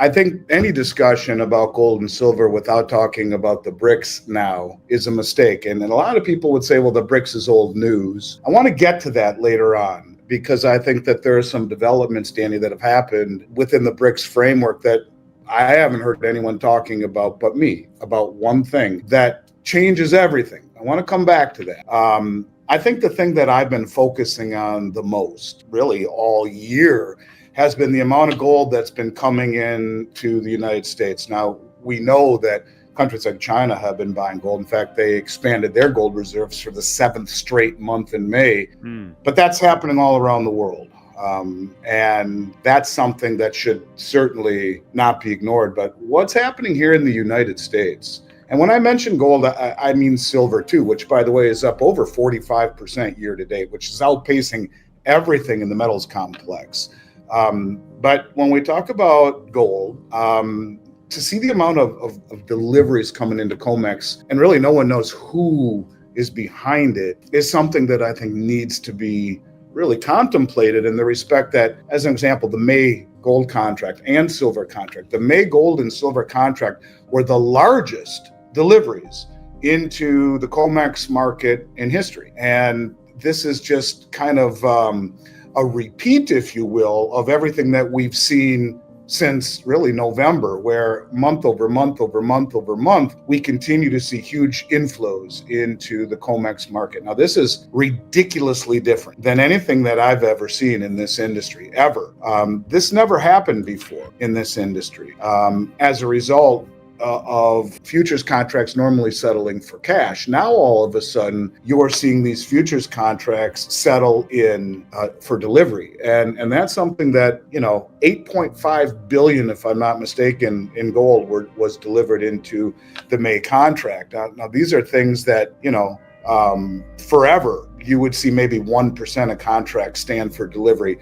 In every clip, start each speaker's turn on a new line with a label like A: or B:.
A: I think any discussion about gold and silver without talking about the BRICS now is a mistake. And a lot of people would say, well, the BRICS is old news. I want to get to that later on, because I think that there are some developments, Danny, that have happened within the BRICS framework that I haven't heard anyone talking about but me, about one thing that changes everything. I want to come back to that. I think the thing that I've been focusing on the most, really all year, has been the amount of gold that's been coming in to the United States. Now, we know that countries like China have been buying gold. In fact, they expanded their gold reserves for the 7th straight month in May. But that's happening all around the world. And that's something that should certainly not be ignored. But what's happening here in the United States? And when I mention gold, I mean silver too, which, by the way, is up over 45% year to date, which is outpacing everything in the metals complex. But when we talk about gold, to see the amount of deliveries coming into COMEX, and really no one knows who is behind it, is something that I think needs to be really contemplated in the respect that, as an example, the May gold contract and silver contract, the May gold and silver contract were the largest deliveries into the COMEX market in history. And this is just kind of a repeat, if you will, of everything that we've seen since really November, where month over month over month over month, we continue to see huge inflows into the COMEX market. Now, this is ridiculously different than anything that I've ever seen in this industry, ever. This never happened before in this industry. As a result of futures contracts normally settling for cash, now all of a sudden you are seeing these futures contracts settle in for delivery, and that's something that 8.5 billion, if I'm not mistaken, in gold was delivered into the May contract. Now these are things that forever you would see maybe 1% of contracts stand for delivery.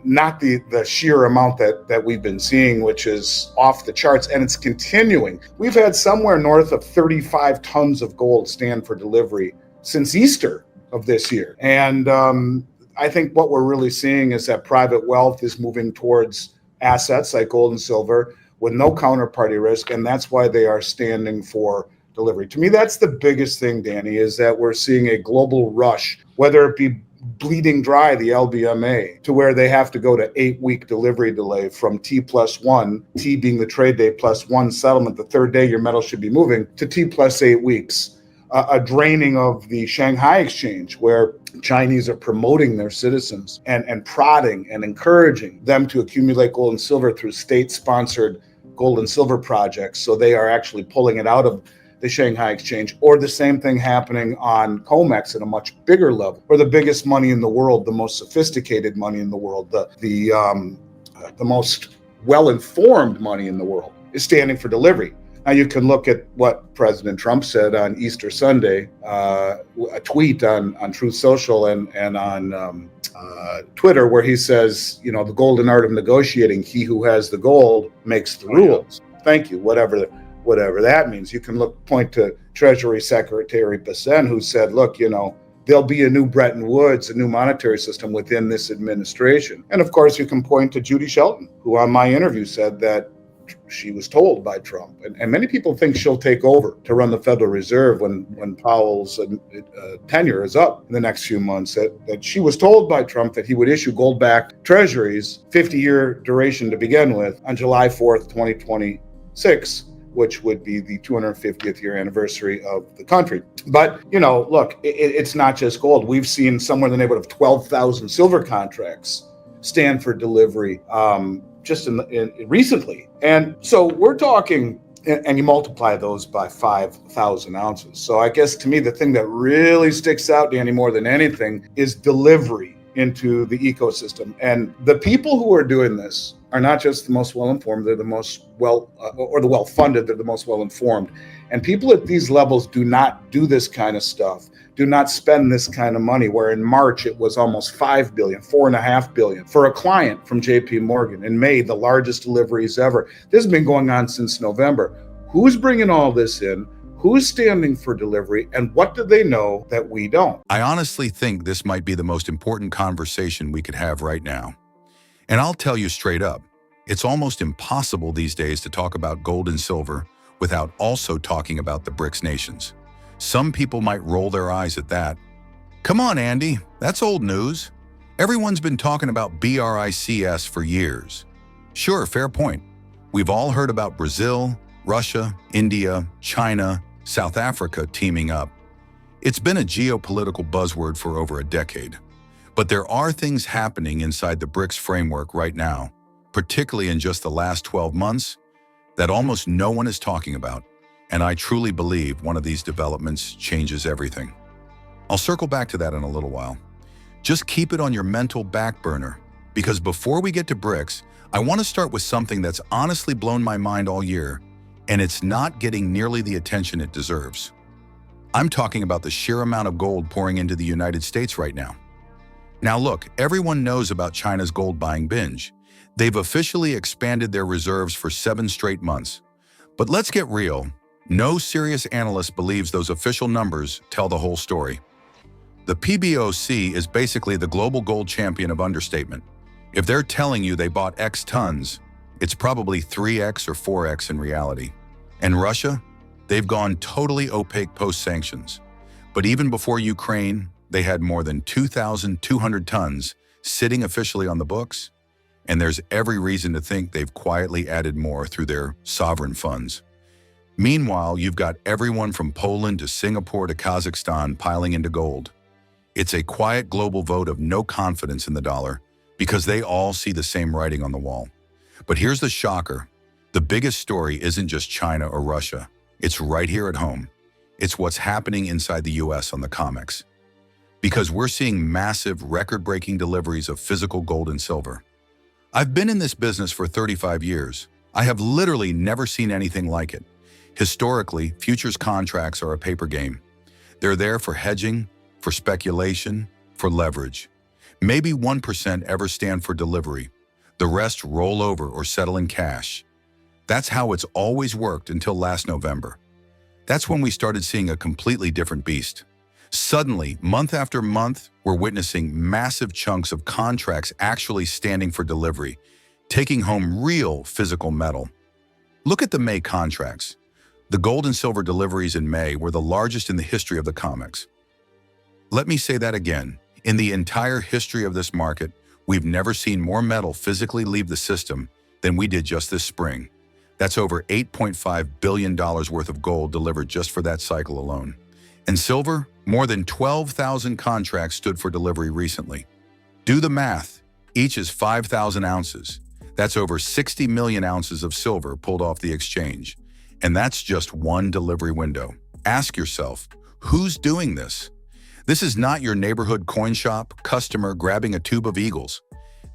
A: Not the sheer amount that we've been seeing, which is off the charts, and it's continuing. We've had somewhere north of 35 tons of gold stand for delivery since Easter of this year. And I think what we're really seeing is that private wealth is moving towards assets like gold and silver with no counterparty risk, and that's why they are standing for delivery. To me, that's the biggest thing, Danny, is that we're seeing a global rush, whether it be bleeding dry, the LBMA, to where they have to go to 8-week delivery delay from T+1, T being the trade day plus 1 settlement, the third day your metal should be moving, to T+8 weeks. A draining of the Shanghai exchange, where Chinese are promoting their citizens and prodding and encouraging them to accumulate gold and silver through state-sponsored gold and silver projects. So they are actually pulling it out of the Shanghai exchange, or the same thing happening on COMEX at a much bigger level, where the biggest money in the world, the most sophisticated money in the world, the most well-informed money in the world is standing for delivery. Now you can look at what President Trump said on Easter Sunday, a tweet on Truth Social and on Twitter, where he says, the golden art of negotiating, he who has the gold makes the rules. Thank you, whatever that means. You can point to Treasury Secretary Bessent, who said, look, there'll be a new Bretton Woods, a new monetary system within this administration. And of course, you can point to Judy Shelton, who on my interview said that she was told by Trump, and many people think she'll take over to run the Federal Reserve when Powell's tenure is up in the next few months, that she was told by Trump that he would issue gold-backed treasuries, 50-year duration to begin with, on July 4th, 2026, which would be the 250th year anniversary of the country. But, look, it's not just gold. We've seen somewhere in the neighborhood of 12,000 silver contracts stand for delivery just recently. And so we're talking, and you multiply those by 5,000 ounces. So I guess to me, the thing that really sticks out, Danny, more than anything, is delivery into the ecosystem. And the people who are doing this are not just the most well-informed, they're the most or the well-funded, they're the most well-informed. And people at these levels do not do this kind of stuff, do not spend this kind of money, where in March it was almost 5 billion, 4.5 billion for a client from JP Morgan. In May, the largest deliveries ever. This has been going on since November. Who's bringing all this in? Who's standing for delivery, and what do they know that we don't?
B: I honestly think this might be the most important conversation we could have right now. And I'll tell you straight up, It's almost impossible these days to talk about gold and silver without also talking about the BRICS nations. Some people might roll their eyes at that. Come on, Andy, that's old news. Everyone's been talking about BRICS for years. Sure, fair point. We've all heard about Brazil, Russia, India, China, South Africa teaming up. It's been a geopolitical buzzword for over a decade. But there are things happening inside the BRICS framework right now, particularly in just the last 12 months, that almost no one is talking about. And I truly believe one of these developments changes everything. I'll circle back to that in a little while. Just keep it on your mental back burner, because before we get to BRICS, I want to start with something that's honestly blown my mind all year, and it's not getting nearly the attention it deserves. I'm talking about the sheer amount of gold pouring into the United States right now. Now look, everyone knows about China's gold buying binge. They've officially expanded their reserves for 7 straight months. But let's get real. No serious analyst believes those official numbers tell the whole story. The PBOC is basically the global gold champion of understatement. If they're telling you they bought X tons, it's probably 3X or 4X in reality. And Russia? They've gone totally opaque post-sanctions. But even before Ukraine, they had more than 2,200 tons sitting officially on the books, and there's every reason to think they've quietly added more through their sovereign funds. Meanwhile, you've got everyone from Poland to Singapore to Kazakhstan piling into gold. It's a quiet global vote of no confidence in the dollar because they all see the same writing on the wall. But here's the shocker. The biggest story isn't just China or Russia. It's right here at home. It's what's happening inside the US on the COMEX. Because we're seeing massive, record-breaking deliveries of physical gold and silver. I've been in this business for 35 years. I have literally never seen anything like it. Historically, futures contracts are a paper game. They're there for hedging, for speculation, for leverage. Maybe 1% ever stand for delivery. The rest roll over or settle in cash. That's how it's always worked until last November. That's when we started seeing a completely different beast. Suddenly, month after month, we're witnessing massive chunks of contracts actually standing for delivery, taking home real physical metal. Look at the May contracts. The gold and silver deliveries in May were the largest in the history of the COMEX. Let me say that again. In the entire history of this market, we've never seen more metal physically leave the system than we did just this spring. That's over $8.5 billion worth of gold delivered just for that cycle alone. And silver, more than 12,000 contracts stood for delivery recently. Do the math. Each is 5,000 ounces. That's over 60 million ounces of silver pulled off the exchange. And that's just one delivery window. Ask yourself, who's doing this? This is not your neighborhood coin shop customer grabbing a tube of Eagles.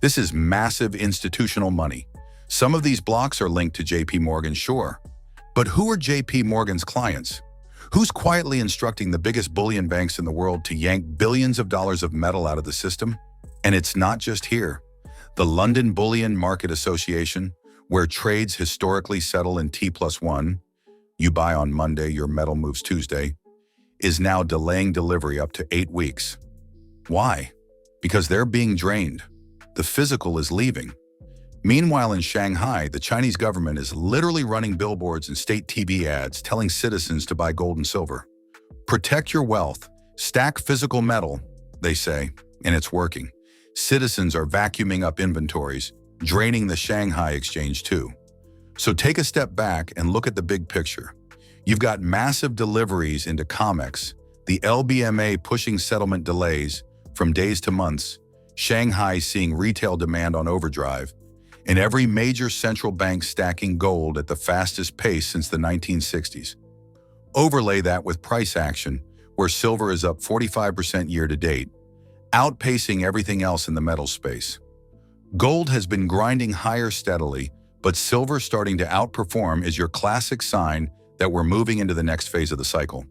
B: This is massive institutional money. Some of these blocks are linked to JP Morgan, sure. But who are JP Morgan's clients? Who's quietly instructing the biggest bullion banks in the world to yank billions of dollars of metal out of the system? And it's not just here. The London Bullion Market Association, where trades historically settle in T+1, you buy on Monday, your metal moves Tuesday, is now delaying delivery up to 8 weeks. Why? Because they're being drained. The physical is leaving. Meanwhile, in Shanghai, the Chinese government is literally running billboards and state TV ads telling citizens to buy gold and silver. Protect your wealth, stack physical metal, they say, and it's working. Citizens are vacuuming up inventories, draining the Shanghai exchange too. So take a step back and look at the big picture. You've got massive deliveries into COMEX, the LBMA pushing settlement delays from days to months, Shanghai seeing retail demand on overdrive, and every major central bank stacking gold at the fastest pace since the 1960s. Overlay that with price action, where silver is up 45% year to date, outpacing everything else in the metal space. Gold has been grinding higher steadily, but silver starting to outperform is your classic sign that we're moving into the next phase of the cycle.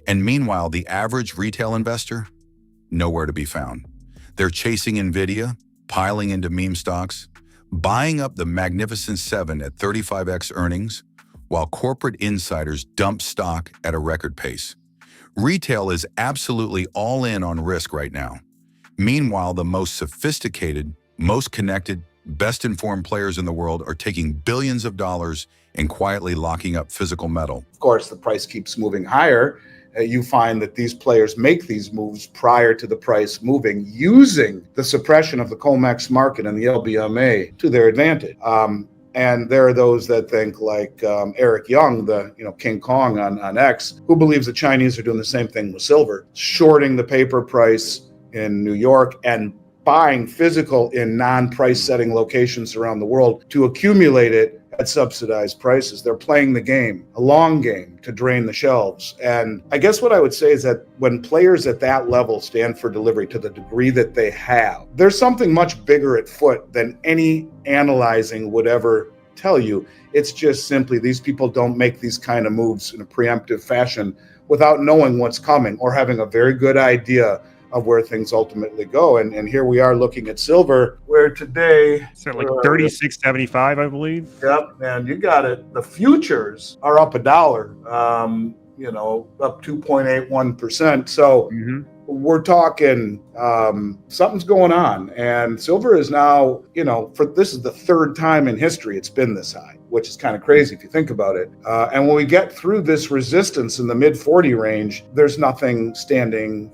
B: And meanwhile, the average retail investor? Nowhere to be found. They're chasing Nvidia, piling into meme stocks, buying up the Magnificent Seven at 35x earnings, while corporate insiders dump stock at a record pace. Retail is absolutely all in on risk right now. Meanwhile, the most sophisticated, most connected, best-informed players in the world are taking billions of dollars and quietly locking up physical metal.
A: Of course, the price keeps moving higher. You find that these players make these moves prior to the price moving, using the suppression of the COMEX market and the LBMA to their advantage. And there are those that think, like Eric Young, the King Kong on X, who believes the Chinese are doing the same thing with silver, shorting the paper price in New York and buying physical in non-price setting locations around the world to accumulate it at subsidized prices. They're playing the game, a long game, to drain the shelves. And I guess what I would say is that when players at that level stand for delivery to the degree that they have, there's something much bigger at foot than any analyzing would ever tell you. It's just simply these people don't make these kind of moves in a preemptive fashion without knowing what's coming or having a very good idea of where things ultimately go. And here we are looking at silver, where today...
C: So like 36.75, I believe?
A: Yep, man, you got it. The futures are up $1, up 2.81%. So we're talking something's going on. And silver is now, this is the third time in history it's been this high, which is kind of crazy if you think about it. And when we get through this resistance in the mid 40 range, there's nothing standing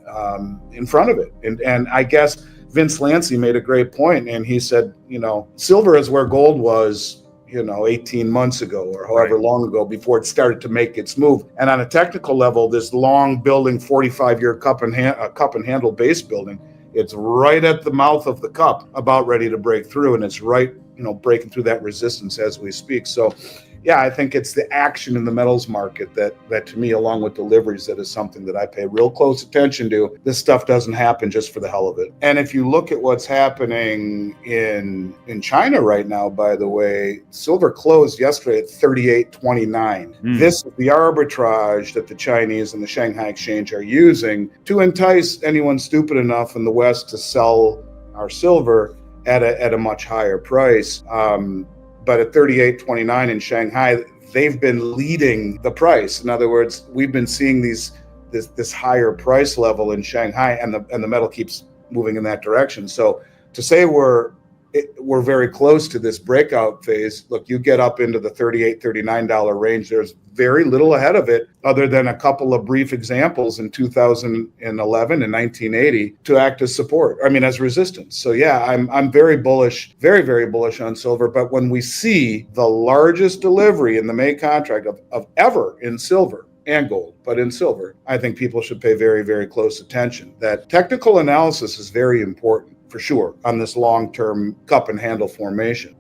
A: in front of it. And I guess Vince Lancy made a great point, and he said, silver is where gold was 18 months ago or however long ago before it started to make its move. And on a technical level, this long building, 45-year cup and handle base building, it's right at the mouth of the cup, about ready to break through, and it's right, breaking through that resistance as we speak. So yeah, I think it's the action in the metals market that to me, along with deliveries, that is something that I pay real close attention to. This stuff doesn't happen just for the hell of it. And if you look at what's happening in China right now, by the way, silver closed yesterday at 38.29. This is the arbitrage that the Chinese and the Shanghai Exchange are using to entice anyone stupid enough in the West to sell our silver at a much higher price. But at 38.29 in Shanghai, they've been leading the price. In other words, we've been seeing this higher price level in Shanghai, and the metal keeps moving in that direction. So to say we're very close to this breakout phase, look, you get up into the $38, $39 range, there's very little ahead of it other than a couple of brief examples in 2011 and 1980 to act as support, as resistance. So yeah, I'm very bullish, very, very bullish on silver. But when we see the largest delivery in the May contract of ever in silver, and gold, but in silver, I think people should pay very, very close attention. That technical analysis is very important, for sure, on this long-term cup and handle formation.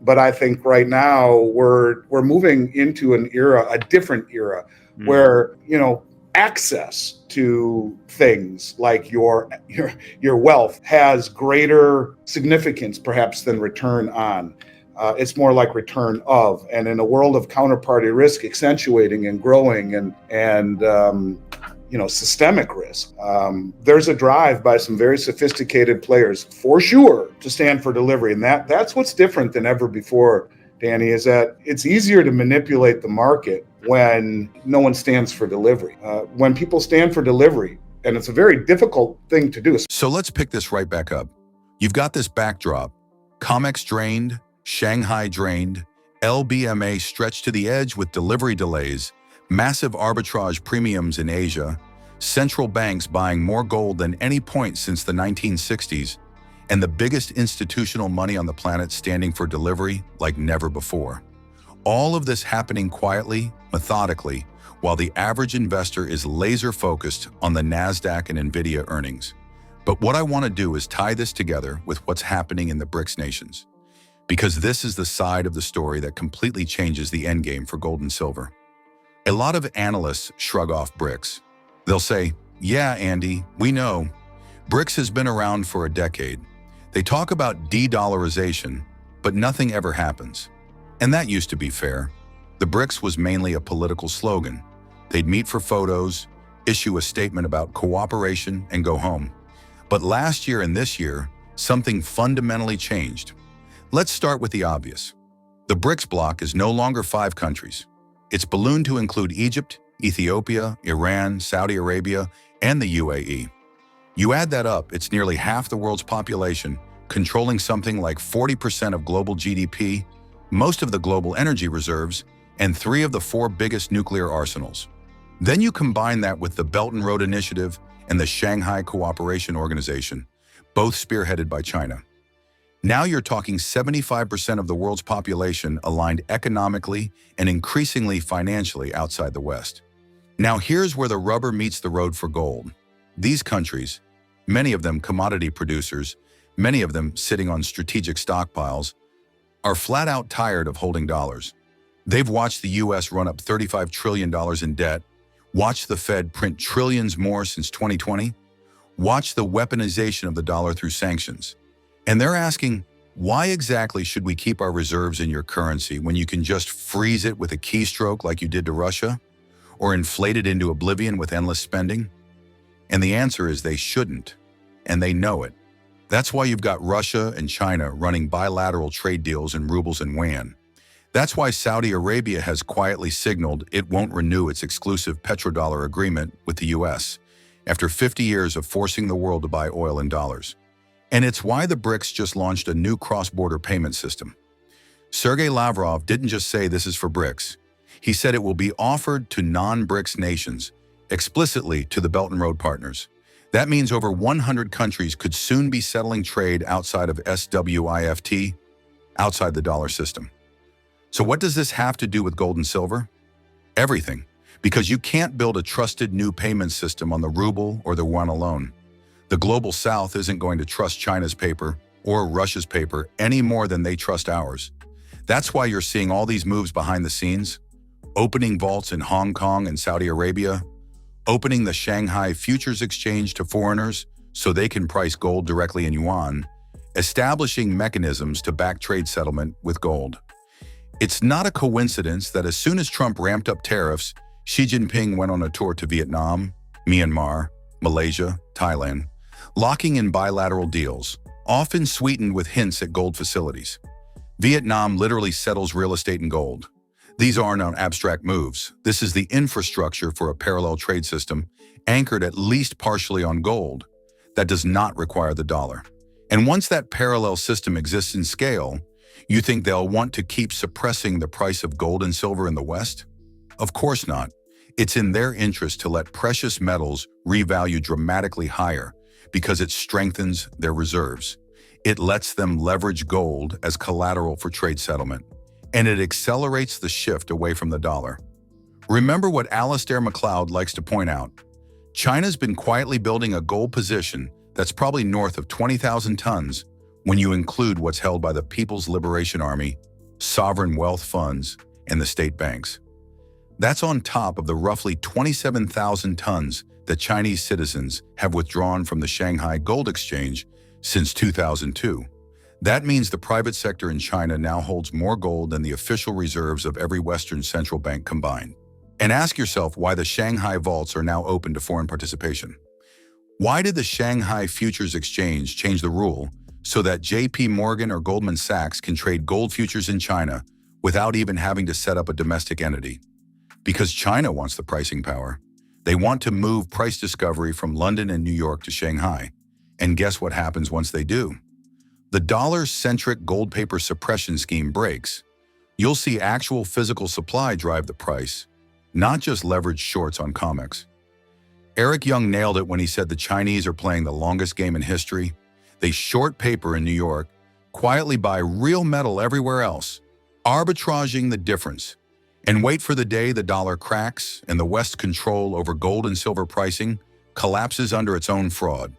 A: But I think right now we're moving into an era, a different era, where access to things like your wealth has greater significance, perhaps, than return on. It's more like return of. And in a world of counterparty risk accentuating and growing and systemic risk, there's a drive by some very sophisticated players, for sure, to stand for delivery. And that's what's different than ever before, Danny, is that it's easier to manipulate the market when no one stands for delivery. When people stand for delivery, and it's a very difficult thing to do.
B: So let's pick this right back up. You've got this backdrop: COMEX drained, Shanghai drained, LBMA stretched to the edge with delivery delays, massive arbitrage premiums in Asia, central banks buying more gold than any point since the 1960s, and the biggest institutional money on the planet standing for delivery like never before. All of this happening quietly, methodically, while the average investor is laser-focused on the NASDAQ and NVIDIA earnings. But what I want to do is tie this together with what's happening in the BRICS nations, because this is the side of the story that completely changes the endgame for gold and silver. A lot of analysts shrug off BRICS. They'll say, yeah, Andy, we know. BRICS has been around for a decade. They talk about de-dollarization, but nothing ever happens. And that used to be fair. The BRICS was mainly a political slogan. They'd meet for photos, issue a statement about cooperation, and go home. But last year and this year, something fundamentally changed. Let's start with the obvious. The BRICS bloc is no longer 5 countries. It's ballooned to include Egypt, Ethiopia, Iran, Saudi Arabia, and the UAE. You add that up, it's nearly half the world's population controlling something like 40% of global GDP, most of the global energy reserves, and 3 of the 4 biggest nuclear arsenals. Then you combine that with the Belt and Road Initiative and the Shanghai Cooperation Organization, both spearheaded by China. Now you're talking 75% of the world's population aligned economically and increasingly financially outside the West. Now here's where the rubber meets the road for gold. These countries, many of them commodity producers, many of them sitting on strategic stockpiles, are flat out tired of holding dollars. They've watched the US run up $35 trillion in debt, watched the Fed print trillions more since 2020, watched the weaponization of the dollar through sanctions. And they're asking, why exactly should we keep our reserves in your currency when you can just freeze it with a keystroke like you did to Russia? Or inflate it into oblivion with endless spending? And the answer is they shouldn't, and they know it. That's why you've got Russia and China running bilateral trade deals in rubles and yuan. That's why Saudi Arabia has quietly signaled it won't renew its exclusive petrodollar agreement with the US after 50 years of forcing the world to buy oil in dollars. And it's why the BRICS just launched a new cross-border payment system. Sergei Lavrov didn't just say this is for BRICS. He said it will be offered to non-BRICS nations, explicitly to the Belt and Road partners. That means over 100 countries could soon be settling trade outside of SWIFT, outside the dollar system. So what does this have to do with gold and silver? Everything, because you can't build a trusted new payment system on the ruble or the yuan alone. The global south isn't going to trust China's paper or Russia's paper any more than they trust ours. That's why you're seeing all these moves behind the scenes, opening vaults in Hong Kong and Saudi Arabia, opening the Shanghai Futures Exchange to foreigners so they can price gold directly in yuan, establishing mechanisms to back trade settlement with gold. It's not a coincidence that as soon as Trump ramped up tariffs, Xi Jinping went on a tour to Vietnam, Myanmar, Malaysia, Thailand, locking in bilateral deals, often sweetened with hints at gold facilities. Vietnam literally settles real estate in gold. These aren't abstract moves. This is the infrastructure for a parallel trade system anchored at least partially on gold that does not require the dollar. And once that parallel system exists in scale, you think they'll want to keep suppressing the price of gold and silver in the West? Of course not. It's in their interest to let precious metals revalue dramatically higher because it strengthens their reserves. It lets them leverage gold as collateral for trade settlement, and it accelerates the shift away from the dollar. Remember what Alasdair Macleod likes to point out. China's been quietly building a gold position that's probably north of 20,000 tons when you include what's held by the People's Liberation Army, sovereign wealth funds, and the state banks. That's on top of the roughly 27,000 tons that Chinese citizens have withdrawn from the Shanghai Gold Exchange since 2002. That means the private sector in China now holds more gold than the official reserves of every Western central bank combined. And ask yourself why the Shanghai vaults are now open to foreign participation. Why did the Shanghai Futures Exchange change the rule so that JP Morgan or Goldman Sachs can trade gold futures in China without even having to set up a domestic entity? Because China wants the pricing power. They want to move price discovery from London and New York to Shanghai. And guess what happens once they do? The dollar-centric gold paper suppression scheme breaks. You'll see actual physical supply drive the price, not just leveraged shorts on COMEX. Eric Young nailed it when he said the Chinese are playing the longest game in history. They short paper in New York, quietly buy real metal everywhere else, arbitraging the difference, and wait for the day the dollar cracks and the West's control over gold and silver pricing collapses under its own fraud.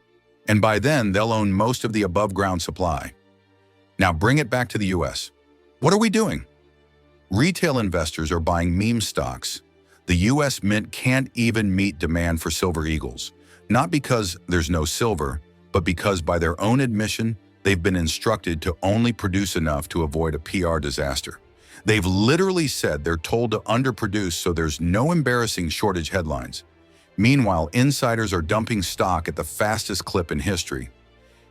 B: And by then, they'll own most of the above-ground supply. Now bring it back to the US. What are we doing? Retail investors are buying meme stocks. The US Mint can't even meet demand for silver eagles, not because there's no silver, but because by their own admission, they've been instructed to only produce enough to avoid a PR disaster. They've literally said they're told to underproduce so there's no embarrassing shortage headlines. Meanwhile, insiders are dumping stock at the fastest clip in history.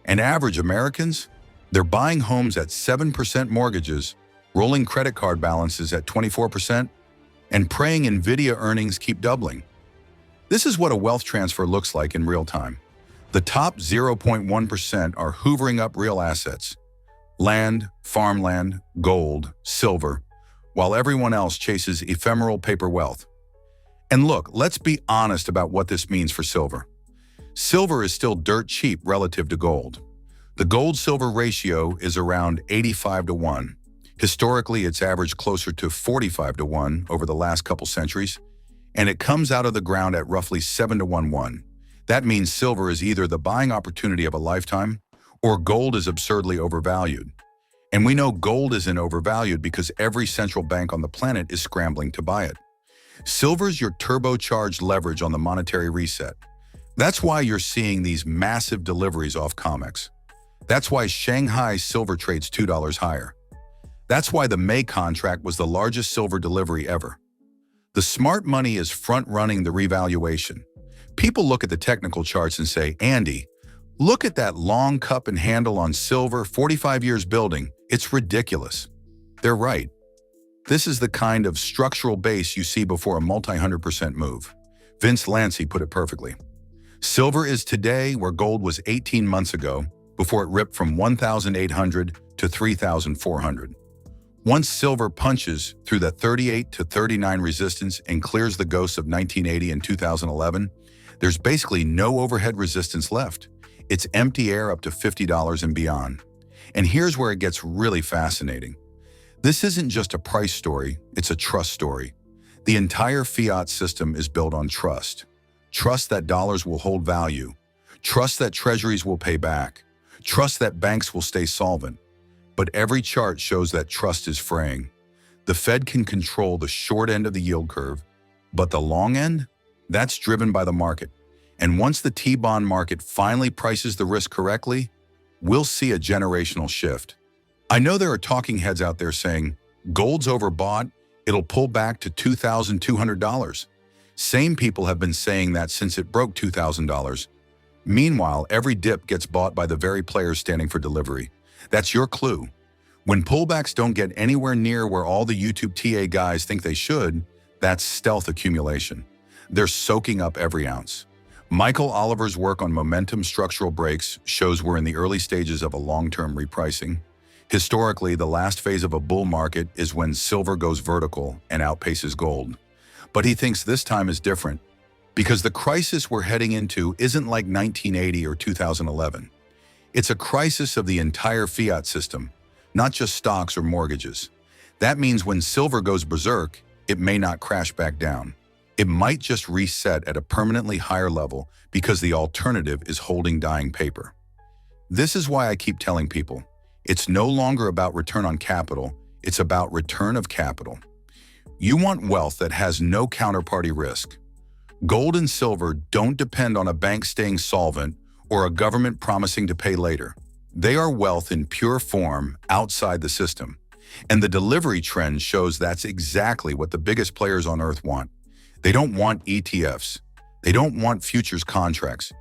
B: And average Americans? They're buying homes at 7% mortgages, rolling credit card balances at 24%, and praying Nvidia earnings keep doubling. This is what a wealth transfer looks like in real time. The top 0.1% are hoovering up real assets, land, farmland, gold, silver, while everyone else chases ephemeral paper wealth. And look, let's be honest about what this means for silver. Silver is still dirt cheap relative to gold. The gold-silver ratio is around 85 to 1. Historically, it's averaged closer to 45 to 1 over the last couple centuries, and it comes out of the ground at roughly 7 to 1. That means silver is either the buying opportunity of a lifetime or gold is absurdly overvalued. And we know gold isn't overvalued because every central bank on the planet is scrambling to buy it. Silver's your turbocharged leverage on the monetary reset. That's why you're seeing these massive deliveries off COMEX. That's why Shanghai silver trades $2 higher. That's why the May contract was the largest silver delivery ever. The smart money is front-running the revaluation. People look at the technical charts and say, Andy, look at that long cup and handle on silver, 45 years building. It's ridiculous. They're right. This is the kind of structural base you see before a multi-100% move. Vince Lanci put it perfectly. Silver is today where gold was 18 months ago, before it ripped from 1,800 to 3,400. Once silver punches through the 38 to 39 resistance and clears the ghosts of 1980 and 2011, there's basically no overhead resistance left. It's empty air up to $50 and beyond. And here's where it gets really fascinating. This isn't just a price story, it's a trust story. The entire fiat system is built on trust. Trust that dollars will hold value. Trust that treasuries will pay back. Trust that banks will stay solvent. But every chart shows that trust is fraying. The Fed can control the short end of the yield curve, but the long end? That's driven by the market. And once the T-bond market finally prices the risk correctly, we'll see a generational shift. I know there are talking heads out there saying, gold's overbought, it'll pull back to $2,200. Same people have been saying that since it broke $2,000. Meanwhile, every dip gets bought by the very players standing for delivery. That's your clue. When pullbacks don't get anywhere near where all the YouTube TA guys think they should, that's stealth accumulation. They're soaking up every ounce. Michael Oliver's work on momentum structural breaks shows we're in the early stages of a long-term repricing. Historically, the last phase of a bull market is when silver goes vertical and outpaces gold. But he thinks this time is different because the crisis we're heading into isn't like 1980 or 2011. It's a crisis of the entire fiat system, not just stocks or mortgages. That means when silver goes berserk, it may not crash back down. It might just reset at a permanently higher level because the alternative is holding dying paper. This is why I keep telling people, it's no longer about return on capital, it's about return of capital. You want wealth that has no counterparty risk. Gold and silver don't depend on a bank staying solvent or a government promising to pay later. They are wealth in pure form outside the system. And the delivery trend shows that's exactly what the biggest players on earth want. They don't want ETFs. They don't want futures contracts.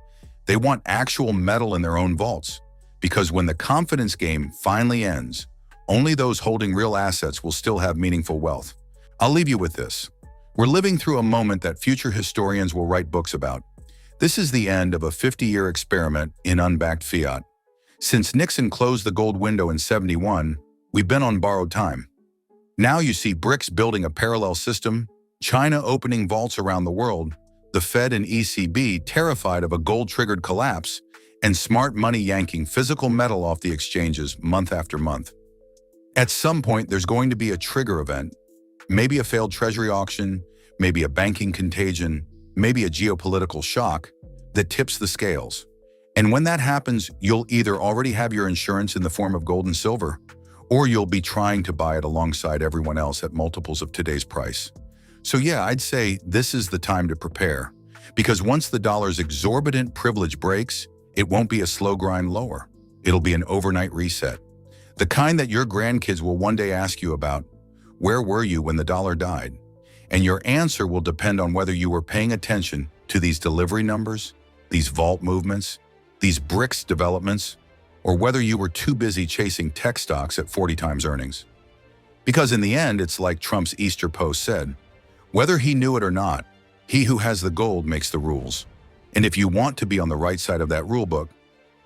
B: They want actual metal in their own vaults. Because when the confidence game finally ends, only those holding real assets will still have meaningful wealth. I'll leave you with this. We're living through a moment that future historians will write books about. This is the end of a 50-year experiment in unbacked fiat. Since Nixon closed the gold window in '71, we've been on borrowed time. Now you see BRICS building a parallel system, China opening vaults around the world, the Fed and ECB terrified of a gold-triggered collapse, and smart money yanking physical metal off the exchanges month after month. At some point, there's going to be a trigger event, maybe a failed treasury auction, maybe a banking contagion, maybe a geopolitical shock that tips the scales. And when that happens, you'll either already have your insurance in the form of gold and silver, or you'll be trying to buy it alongside everyone else at multiples of today's price. So yeah, I'd say this is the time to prepare, because once the dollar's exorbitant privilege breaks, it won't be a slow grind lower. It'll be an overnight reset. The kind that your grandkids will one day ask you about, where were you when the dollar died? And your answer will depend on whether you were paying attention to these delivery numbers, these vault movements, these BRICS developments, or whether you were too busy chasing tech stocks at 40 times earnings. Because in the end, it's like Trump's Easter post said, whether he knew it or not, he who has the gold makes the rules. And if you want to be on the right side of that rulebook,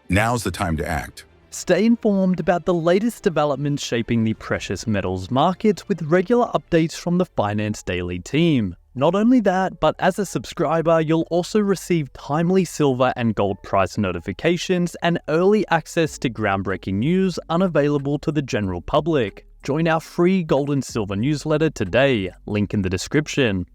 B: now's the time to act.
D: Stay informed about the latest developments shaping the precious metals markets with regular updates from the Finance Daily team. Not only that, but as a subscriber, you'll also receive timely silver and gold price notifications and early access to groundbreaking news unavailable to the general public. Join our free gold and silver newsletter today, link in the description.